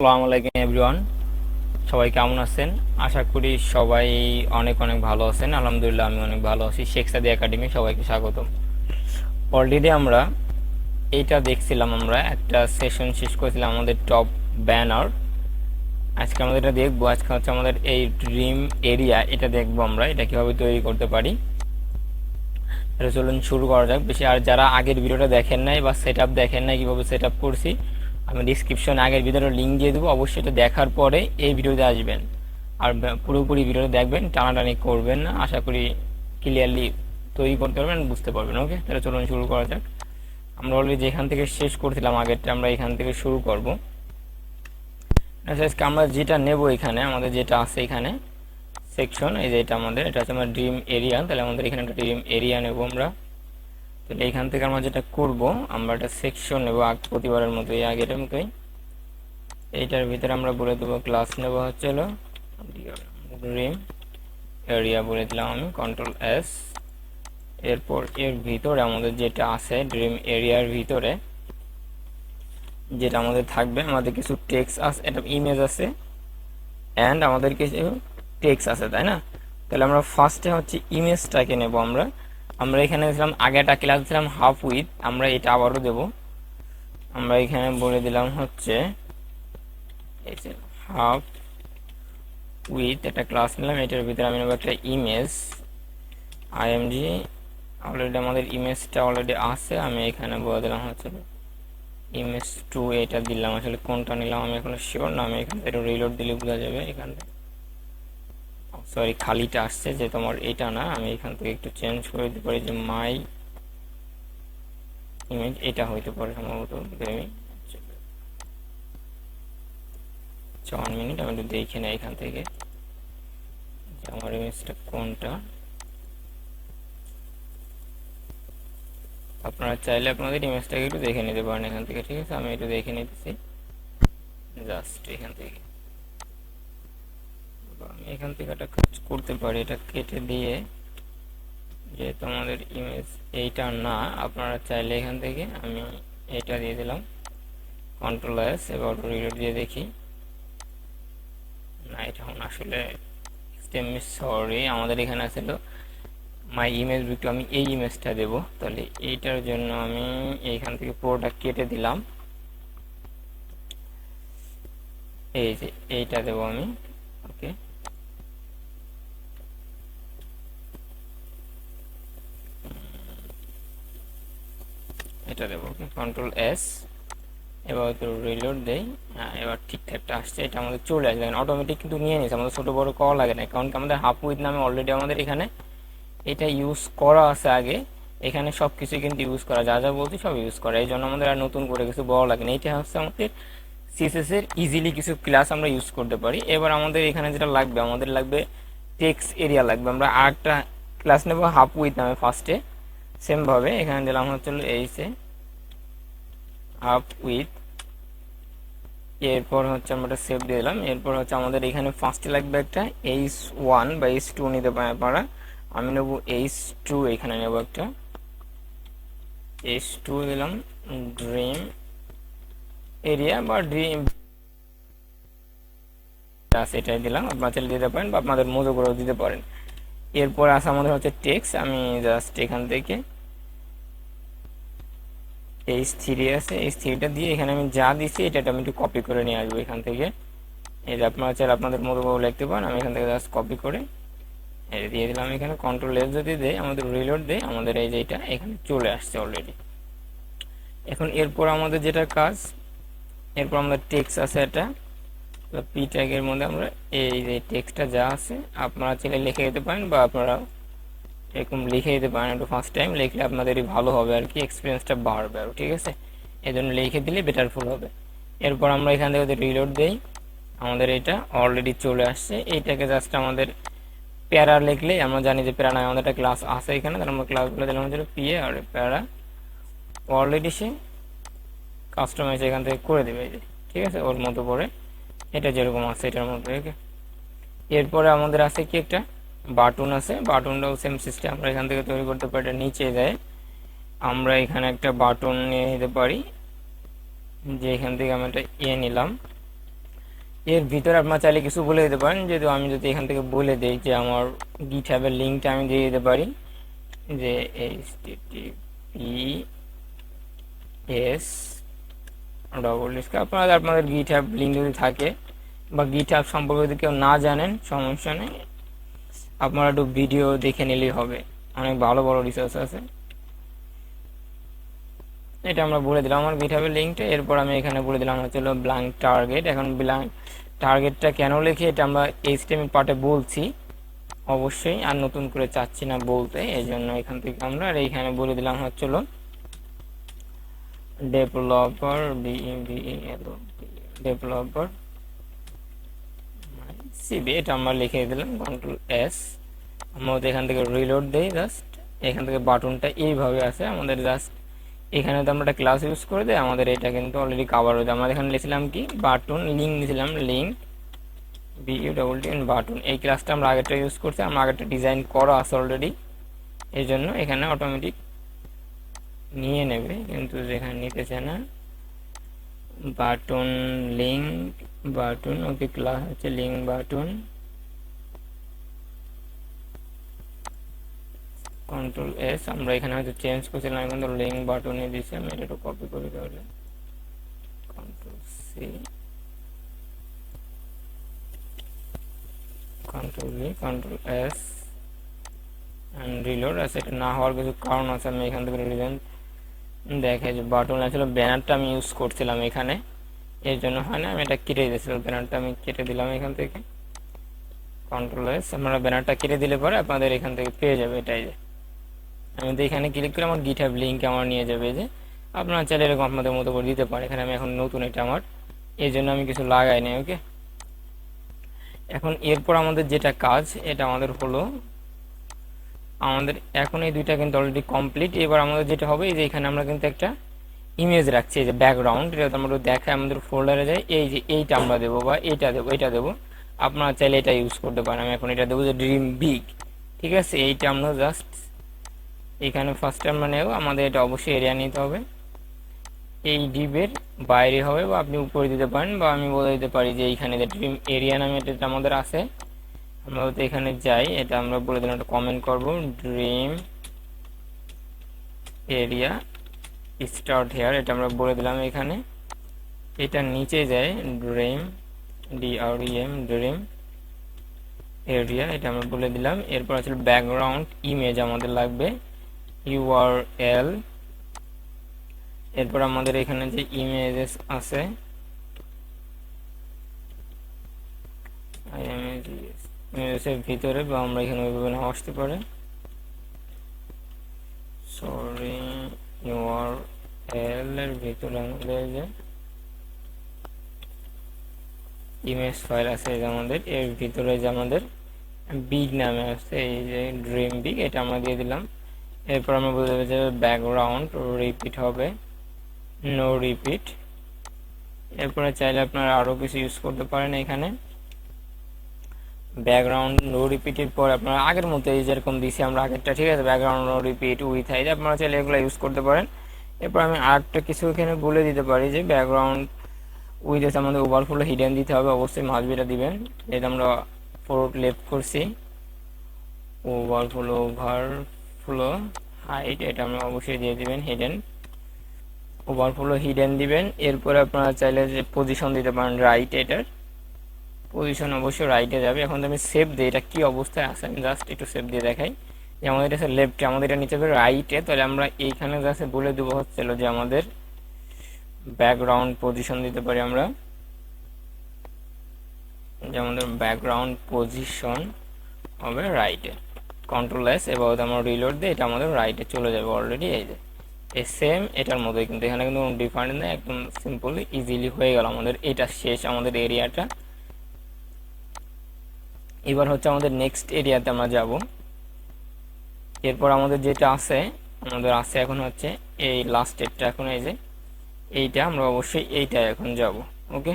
আসসালামু আলাইকুম এভরিওয়ান, সবাই কেমন আছেন? আশা করি সবাই অনেক অনেক ভালো আছেন। আলহামদুলিল্লাহ আমি অনেক ভালো আছি। শেখসাদি একাডেমি সবাইকে স্বাগতম। অলরেডি আমরা এইটা দেখছিলাম, আমরা একটা সেশন শেষ করেছিলাম আমাদের টপ ব্যানার। আজকে আমাদের এটা দেখবো। আজকে হচ্ছে আমাদের এই ড্রিম এরিয়া, এটা দেখবো আমরা এটা কিভাবে তৈরি করতে পারি। এটা চলুন শুরু করা যাক। বেশি আর যারা আগের ভিডিওটা দেখেন নাই বা সেট আপ দেখেন নাই কীভাবে সেট আপ করছি, আমি ডিসক্রিপশনে আগের ভিডিওর লিঙ্ক দিয়ে দেবো। অবশ্যই এটা দেখার পরে এই ভিডিওতে আসবেন আর পুরোপুরি ভিডিওটা দেখবেন, টানাটানি করবেন না। আশা করি ক্লিয়ারলি তৈরি করতে পারবেন, বুঝতে পারবেন। ওকে, তাহলে চলুন শুরু করা যাক। আমরা অলরেডি যেখান থেকে শেষ করছিলাম আগেরটা, আমরা এখান থেকে শুরু করব। আজকে আমরা যেটা নেব, এখানে আমাদের যেটা আছে এখানে সেকশন, এই যে এটা আমাদের, এটা হচ্ছে আমার ড্রিম এরিয়া। তাহলে আমাদের এখানে একটা ড্রিম এরিয়া নেব আমরা। তাহলে এখান থেকে আমরা যেটা করব, আমরা একটা সেকশন নেব প্রতিবারের মতো, এই আগের মতোই। এইটার ভিতরে আমরা বলে দেবো ক্লাস নেব হচ্ছে ড্রিম এরিয়া বলে দিলাম আমি, কন্ট্রোল S। এরপর এর ভিতরে আমাদের যেটা আছে ড্রিম এরিয়ার ভিতরে যেটা আমাদের থাকবে, আমাদের কিছু টেক্সট আছে, একটা ইমেজ আছে অ্যান্ড আমাদের কিছু টেক্সট আছে, তাই না? তাহলে আমরা ফার্স্টে হচ্ছে ইমেজটাকে নেব আমরা। আমরা এখানে দিলাম আগে একটা ক্লাস দিলাম হাফ উইথ, আমরা এটা আবারও দেব। আমরা এখানে বলে দিলাম হচ্ছে হাফ উইথ, একটা ক্লাস নিলাম, এটার ভিতরে আমি নেব একটা ইমেজ আইএমজি। অলরেডি আমাদের ইমেজটা অলরেডি আছে, আমি এখানে বলে দিলাম হচ্ছে ইমেজ 2, এটা দিলাম। আসলে কোনটা নিলাম আমি এখন শিওর না, আমি এখান থেকে রিলোড দিলে বোঝা যাবে। এখান থেকে সরি খালিটা আসছে, যে তোমার এটা না, আমি এখান থেকে একটু চেঞ্জ করে দিতে পারি যে মাই ইমেজ, এটা হইতে পারে সম্ভবত। আমি 1 মিনিট আমি একটু দেখে নেই এখান থেকে যে আমার ইমেজটা কোনটা। আপনারা চাইলে আপনাদের ইমেজটাকে একটু দেখে নিতে পারেন এখান থেকে, ঠিক আছে? আমি একটু দেখে নিতেছি জাস্ট এখান থেকে। আমি এখান থেকে একটা কাজ করতে পারি, এটা কেটে দিয়ে, যেহেতু আমাদের ইমেজ এইটা না, আপনারা চাইলে এখান থেকে আমি এটা দিয়ে দিলাম কন্ট্রোল S। এবার রিলোড দিয়ে দেখি, না এটা আসলে সরি, আমাদের এখানে আসলে মাই ইমেজ বুক, আমি এই ইমেজটা দেব। তাহলে এইটার জন্য আমি এইখান থেকে পুরোটা কেটে দিলাম, এই যে এইটা দেব আমি। ওকে, এটা দেবো কন্ট্রোল S। এবার তো রিলোড দেই, হ্যাঁ এবার ঠিকঠাকটা আসছে। এটা আমাদের চলে আসবে অটোমেটিক, কিন্তু নিয়ে নিয়েছে, আমাদের ছোটো বড়ো করা লাগে না, কারণ কি আমাদের হাফ উইথ নামে অলরেডি আমাদের এখানে এটা ইউজ করা আছে আগে। এখানে সব কিছুই কিন্তু ইউজ করা, যা যা বলছি সব ইউজ করা, এই জন্য আমাদের আর নতুন করে কিছু বড় লাগে না। এইটা হচ্ছে আমাদের CSS এর ইজিলি কিছু ক্লাস আমরা ইউজ করতে পারি। এবার আমাদের এখানে যেটা লাগবে, আমাদের লাগবে টেক্সট এরিয়া লাগবে। আমরা আরেকটা ক্লাস নেব হাফ উইথ নামে ফার্স্টে, সেমভাবে এখানে দিলাম হচ্ছে এইসে হাফ উইথ। এরপর হচ্ছে আমরা একটা সেভ দিয়ে দিলাম। এরপর হচ্ছে আমাদের এখানে ফার্স্টে লাগবে একটা H1 বা H2 নিতে পারা, আমি নেব H2, এখানে নেব একটা H2 দিলাম, ড্রিম এরিয়া বা ড্রিম এটাই দিলাম। আপনারা চাইলে দিতে পারেন বা আপনাদের মতো করেও দিতে পারেন। এরপর আছে আমাদের হচ্ছে টেক্সট, আমি জাস্ট এখান থেকে H3 আছে, H3টা দিয়ে এখানে আমি যা দিছি এটা আমি একটু কপি করে নিয়ে আসবো এখান থেকে। এটা আপনারা চাইলে আপনাদের মতো করে লিখতে পারেন, আমি এখান থেকে জাস্ট কপি করে এই দিয়ে দিলাম। এখানে কন্ট্রোল S যদি দেয়, আমাদের রিলোড দেয়, আমাদের এই যে এটা এখানে চলে আসছে অলরেডি। এখন এরপর আমাদের যেটা কাজ, এরপর আমাদের টেক্সট আছে, এটা পি ট্যাগের মধ্যে আমরা এই যে টেক্সটটা যা আছে আপনারা চাইলে লিখে দিতে পারেন বা আপনারা এরকম লিখে দিতে পারেন। একটু ফার্স্ট টাইম লিখলে আপনাদেরই ভালো হবে আর কি, এক্সপিরিয়েন্সটা বাড়বে আর, ঠিক আছে? এই জন্য লিখে দিলে বেটারফুল হবে। এরপর আমরা এখান থেকে রিলোড দেই, আমাদের এটা অলরেডি চলে আসছে। এইটাকে জাস্ট আমাদের প্যারা লিখলে, আমরা জানি যে প্যারা নয়, আমাদের একটা ক্লাস আছে এখানে, তাহলে আমরা ক্লাসগুলো দিলাম হচ্ছে পিএ আর প্যারা। অলরেডি সে কাস্টমাইজ এখান থেকে করে দেবে, এই যে ঠিক আছে, ওর মতো করে এটা যেরকম আছে এটার মতো। ওকে, এরপরে আমাদের আছে কি একটা বাটন আছে, বাটনটাও সেম সিস্টেম আমরা এখান থেকে তৈরি করতে পারি। এটা নিচে দেয়, আমরা এখানে একটা বাটন নিয়ে নিতে পারি, যে এখান থেকে আমি একটা নিলাম, এর ভিতরে আপনারা চাইলে কিছু বলে দিতে পারেন, যেহেতু আমি যদি এখান থেকে বলে দিই যে আমার গিটহাবের লিঙ্কটা আমি দিয়ে দিতে পারি যে https আপনাদের গিটহাব লিঙ্ক যদি থাকে বা গিটহাব সম্পর্কে যদি কেউ না জানেন সমস্যা নেই, আপনারা একটু ভিডিও দেখে নিলেই হবে, অনেক ভালো ভালো রিসোর্স আছে। এটা আমরা বলে দিলাম আমার গিটহাবের লিঙ্কটা। এরপর আমি এখানে বলে দিলাম হচ্ছে ব্ল্যাঙ্ক টার্গেট। এখন ব্ল্যাঙ্ক টার্গেটটা কেন লিখি এটা আমরা এইচটিএমএল পার্টে বলছি অবশ্যই, আর নতুন করে চাচ্ছি না বলতে, এই জন্য এখান থেকে আমরা আর এইখানে বলে দিলাম হচ্ছে ডেভেলপার ডেভেলপার সিবি, এটা আমরা লিখে দিলাম Ctrl+S। আমরা এখান থেকে রিলোড দেই, জাস্ট এখান থেকে বাটনটা এইভাবে আছে আমাদের, জাস্ট এখানে তো আমরা একটা ক্লাস ইউজ করে দেয়, আমাদের এটা কিন্তু অলরেডি কাভার হয়ে যায়। আমরা এখানে লিখছিলাম কি বাটন লিঙ্ক দিয়েছিলাম, লিঙ্ক BUTTN বাটন। এই ক্লাসটা আমরা আগেরটা ইউজ করছি, আমরা আগেরটা ডিজাইন করা আছে অলরেডি, এই জন্য এখানে অটোমেটিক নিয়ে নেবে, কিন্তু যেখানে নিতে চায় না বাটন লিঙ্ক বাটন। ওকে, ক্লাস হচ্ছে লিঙ্ক বাটন, Ctrl+S। আমরা এখানে হয়তো চেঞ্জ করছিলাম, এখন তো লিঙ্ক বাটনে দিয়েছি, আমি এটা একটু কপি করি, তাহলে Ctrl+C Ctrl+V Ctrl+S and reload. আছে এটা না হওয়ার কিছু কারণ আছে, আমি এখান থেকে রিজন দেখে যে বাটন আসলে ব্যানারটা আমি ইউজ করছিলাম এখানে, এর জন্য হয় না, আমি এটা কেটে দিয়েছিলাম, ব্যানারটা আমি কেটে দিলাম এখান থেকে Ctrl+S। আপনারা ব্যানারটা কেটে দিলে পরে আপনাদের এখান থেকে পেয়ে যাবে এটাই, যে আমি তো এখানে ক্লিক করে আমার গিটহাব লিঙ্ক আমার নিয়ে যাবে, যে আপনারা চাইলে এরকম আপনাদের মতো করে দিতে পারে। এখানে আমি এখন নতুন এটা আমার, এই জন্য আমি কিছু লাগাই নাই। ওকে, এখন এরপর আমাদের যেটা কাজ এটা আমাদের হলো, আমাদের এখন এই দুইটা কিন্তু অলরেডি কমপ্লিট। এবার আমাদের যেটা হবে এই যে এখানে আমরা কিন্তু একটা ইমেজ রাখছি, এই যে ব্যাকগ্রাউন্ড, এটা আমরা দেখায় আমাদের ফোল্ডারে যাই, এই যে এইটা আমরা দেবো বা এইটা দেবো, এটা দেবো, আপনারা চাইলে এটা ইউজ করতে পারেন। আমি এখন এটা দেবো যে ড্রিম বিগ, ঠিক আছে। এইটা আমরা জাস্ট এখানে ফার্স্ট আমরা নেব, আমাদের এটা অবশ্যই এরিয়া নিতে হবে, এই ডিবের বাইরে হবে বা আপনি উপরে দিতে পারেন, বা আমি বলে দিতে পারি যে এইখানে যে ড্রিম এরিয়া নামে এটা আমাদের আছে, আমরা হয়তো এখানে যাই, এটা আমরা বলে দিলাম, একটা কমেন্ট করব ড্রিম এরিয়া স্টার্ট হেয়ার, এটা আমরা বলে দিলাম এখানে। এটা নিচে যায় ড্রিম ড্রিম এরিয়া, এটা আমরা বলে দিলাম। এরপর আসলে ব্যাকগ্রাউন্ড ইমেজ আমাদের লাগবে URL। এরপর আমাদের এখানে যে ইমেজেস আছে ইমেজেসের ভিতরে, বা আমরা এখানে ওইভাবে নাও আসতে পারে, সরি URL এর ভিতরে আমাদের যে ইমেজ ফাইল আছে আমাদের, এর ভিতরে যে আমাদের বিগ নামে আছে এই যে ড্রিম বিগ, এটা আমরা দিয়ে দিলাম। এরপর আমরা বলে দেবো যে ব্যাকগ্রাউন্ড রিপিট হবে, নো রিপিট। এরপরে চাইলে আপনারা আরও কিছু ইউজ করতে পারেন এখানে, ব্যাকগ্রাউন্ড নো রিপিটের পর আপনারা আগের মতো এই যেরকম দিছি আমরা আগেরটা, ঠিক আছে, background no repeat with hide, আপনারা চাইলে এগুলো ইউজ করতে পারেন। এরপর আমি আরেকটা কিছু এখানে বলে দিতে পারি যে ব্যাকগ্রাউন্ড উইথ এসে আমাদের ওভারফ্লো হিডেন দিতে হবে, অবশ্যই মাঝবিটা দিবেন, যেটা আমরা ফরওয়ার্ড লেফট করছি, ওভারফ্লো হাইট, এটা আমরা অবশ্যই দিয়ে দিবেন, হিডেন ওভারফ্লো হিডেন দিবেন। এরপরে আপনারা চাইলে যে পজিশন দিতে পারেন রাইট, এটার পজিশন অবশ্যই রাইটে যাবে। এখন আমি সেভ দিই, এটা কি অবস্থায় আছে আমি জাস্ট একটু সেভ দিয়ে দেখাই, যে আমাদের এটা লেফটে, আমাদের এটা নিচে যাবে রাইটে, তাহলে আমরা এইখানে জাস্ট বলে দেবো হচ্ছিল যে আমাদের ব্যাকগ্রাউন্ড পজিশন দিতে পারি আমরা, যে আমাদের ব্যাকগ্রাউন্ড পজিশন হবে রাইটে, Ctrl+S। এবার আমরা রিলোড দিই, এটা আমাদের রাইটে চলে যাবে অলরেডি, এই যে এই সেম এটার মতোই, কিন্তু এখানে কিন্তু কোনো ডিফারেন্স নেই, একদম সিম্পলি ইজিলি হয়ে গেল আমাদের এটা শেষ আমাদের এরিয়াটা। এবার হচ্ছে আমাদের নেক্সট এরিয়াতে আমরা যাব। এরপর আমাদের যেটা আছে এখন হচ্ছে এই লাস্ট এরটা, এখন এই যে এইটা আমরা অবশ্যই এইটা এখন যাব। ওকে,